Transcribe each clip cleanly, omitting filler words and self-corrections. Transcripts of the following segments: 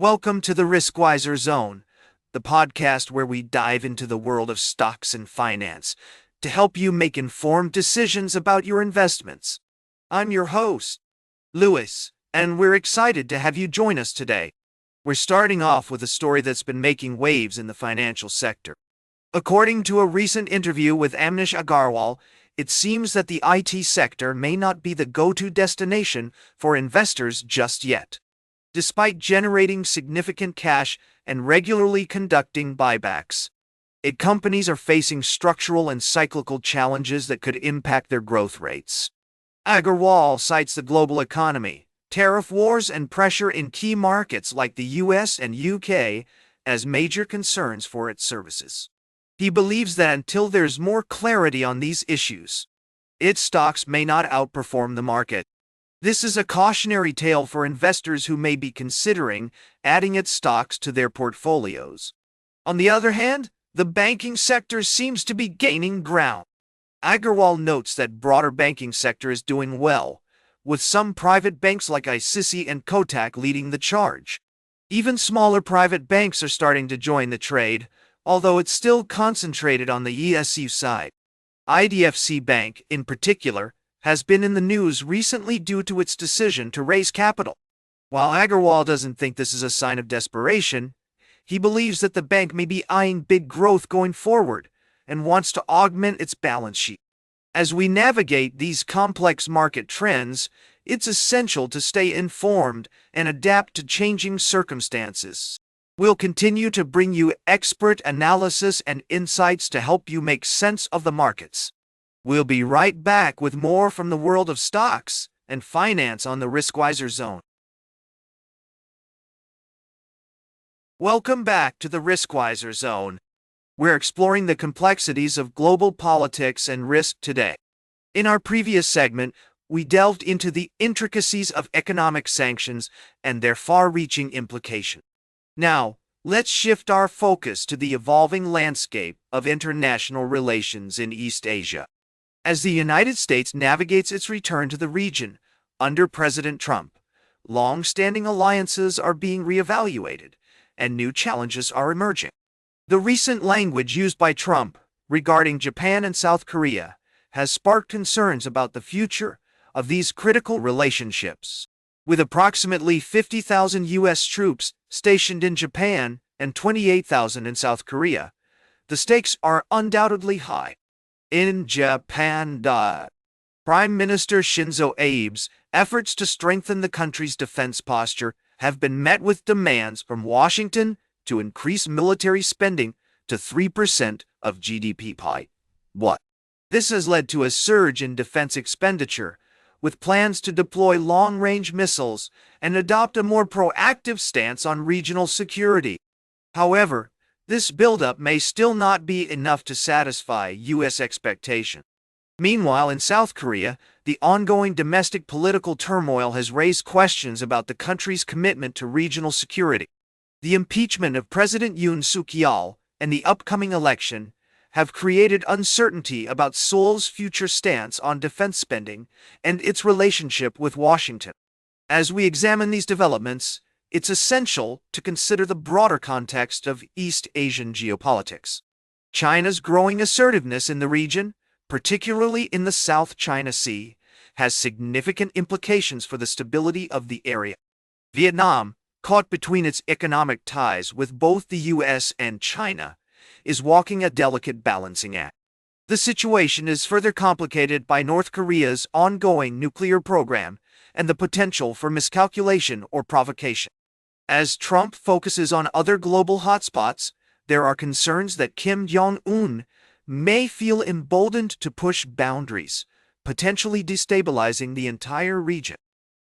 Welcome to the Riskwiser Zone, the podcast where we dive into the world of stocks and finance to help you make informed decisions about your investments. I'm your host, Lewis, and we're excited to have you join us today. We're starting off with a story that's been making waves in the financial sector. According to a recent interview with Amnish Agarwal, it seems that the IT sector may not be the go-to destination for investors just yet. Despite generating significant cash and regularly conducting buybacks, companies are facing structural and cyclical challenges that could impact their growth rates. Agarwal cites the global economy, tariff wars, and pressure in key markets like the US and UK as major concerns for its services. He believes that until there's more clarity on these issues, its stocks may not outperform the market. This is a cautionary tale for investors who may be considering adding its stocks to their portfolios. On the other hand, the banking sector seems to be gaining ground. Agarwal notes that broader banking sector is doing well, with some private banks like ICICI and Kotak leading the charge. Even smaller private banks are starting to join the trade, although it's still concentrated on the ESU side. IDFC Bank, in particular, has been in the news recently due to its decision to raise capital. While Agarwal doesn't think this is a sign of desperation, he believes that the bank may be eyeing big growth going forward and wants to augment its balance sheet. As we navigate these complex market trends, it's essential to stay informed and adapt to changing circumstances. We'll continue to bring you expert analysis and insights to help you make sense of the markets. We'll be right back with more from the world of stocks and finance on the Riskwiser Zone. Welcome back to the Riskwiser Zone. We're exploring the complexities of global politics and risk today. In our previous segment, we delved into the intricacies of economic sanctions and their far-reaching implications. Now, let's shift our focus to the evolving landscape of international relations in East Asia. As the United States navigates its return to the region under President Trump, long-standing alliances are being reevaluated, and new challenges are emerging. The recent language used by Trump regarding Japan and South Korea has sparked concerns about the future of these critical relationships. With approximately 50,000 U.S. troops stationed in Japan and 28,000 in South Korea, the stakes are undoubtedly high. In Japan, Prime Minister Shinzo Abe's efforts to strengthen the country's defense posture have been met with demands from Washington to increase military spending to 3% of GDP. This has led to a surge in defense expenditure, with plans to deploy long-range missiles and adopt a more proactive stance on regional security. However, this buildup may still not be enough to satisfy U.S. expectations. Meanwhile, in South Korea, the ongoing domestic political turmoil has raised questions about the country's commitment to regional security. The impeachment of President Yoon Suk-yeol and the upcoming election have created uncertainty about Seoul's future stance on defense spending and its relationship with Washington. As we examine these developments, it's essential to consider the broader context of East Asian geopolitics. China's growing assertiveness in the region, particularly in the South China Sea, has significant implications for the stability of the area. Vietnam, caught between its economic ties with both the U.S. and China, is walking a delicate balancing act. The situation is further complicated by North Korea's ongoing nuclear program and the potential for miscalculation or provocation. As Trump focuses on other global hotspots, there are concerns that Kim Jong-un may feel emboldened to push boundaries, potentially destabilizing the entire region.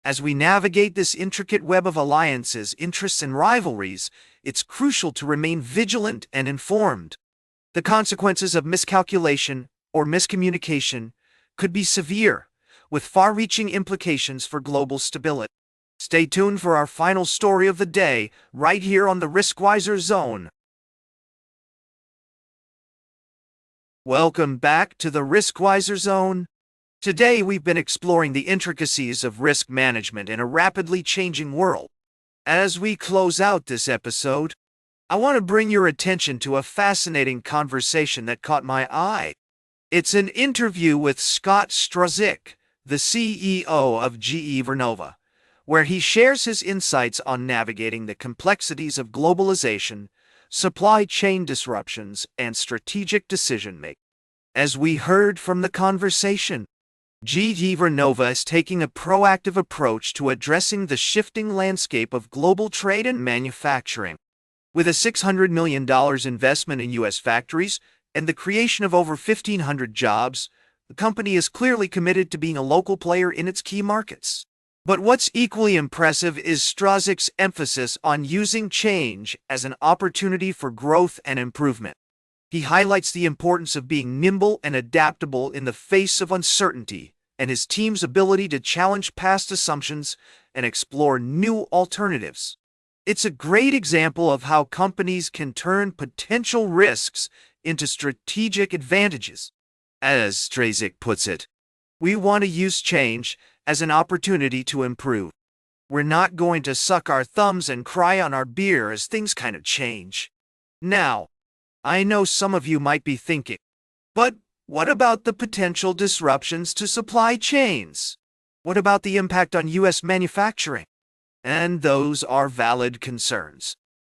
As we navigate this intricate web of alliances, interests, and rivalries, it's crucial to remain vigilant and informed. The consequences of miscalculation or miscommunication could be severe, with far-reaching implications for global stability. Stay tuned for our final story of the day, right here on the Riskwiser Zone. Welcome back to the Riskwiser Zone. Today we've been exploring the intricacies of risk management in a rapidly changing world. As we close out this episode, I want to bring your attention to a fascinating conversation that caught my eye. It's an interview with Scott Struzek, the CEO of GE Vernova, where he shares his insights on navigating the complexities of globalization, supply chain disruptions, and strategic decision-making. As we heard from the conversation, GE Vernova is taking a proactive approach to addressing the shifting landscape of global trade and manufacturing. With a $600 million investment in U.S. factories and the creation of over 1,500 jobs, the company is clearly committed to being a local player in its key markets. But what's equally impressive is Struzek's emphasis on using change as an opportunity for growth and improvement. He highlights the importance of being nimble and adaptable in the face of uncertainty, and his team's ability to challenge past assumptions and explore new alternatives. It's a great example of how companies can turn potential risks into strategic advantages. As Struzek puts it, we want to use change as an opportunity to improve. We're not going to suck our thumbs and cry on our beer as things kind of change. Now, I know some of you might be thinking, but what about the potential disruptions to supply chains? What about the impact on U.S. manufacturing? And those are valid concerns.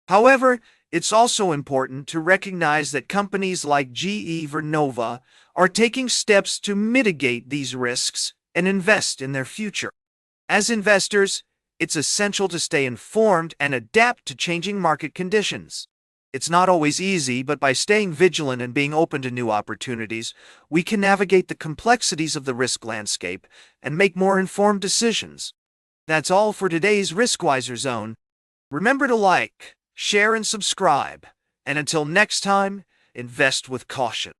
However, it's also important to recognize that companies like GE Vernova are taking steps to mitigate these risks and invest in their future. As investors, it's essential to stay informed and adapt to changing market conditions. It's not always easy, but by staying vigilant and being open to new opportunities, we can navigate the complexities of the risk landscape and make more informed decisions. That's all for today's Riskwiser Zone. Remember to like, share, and subscribe. And until next time, invest with caution.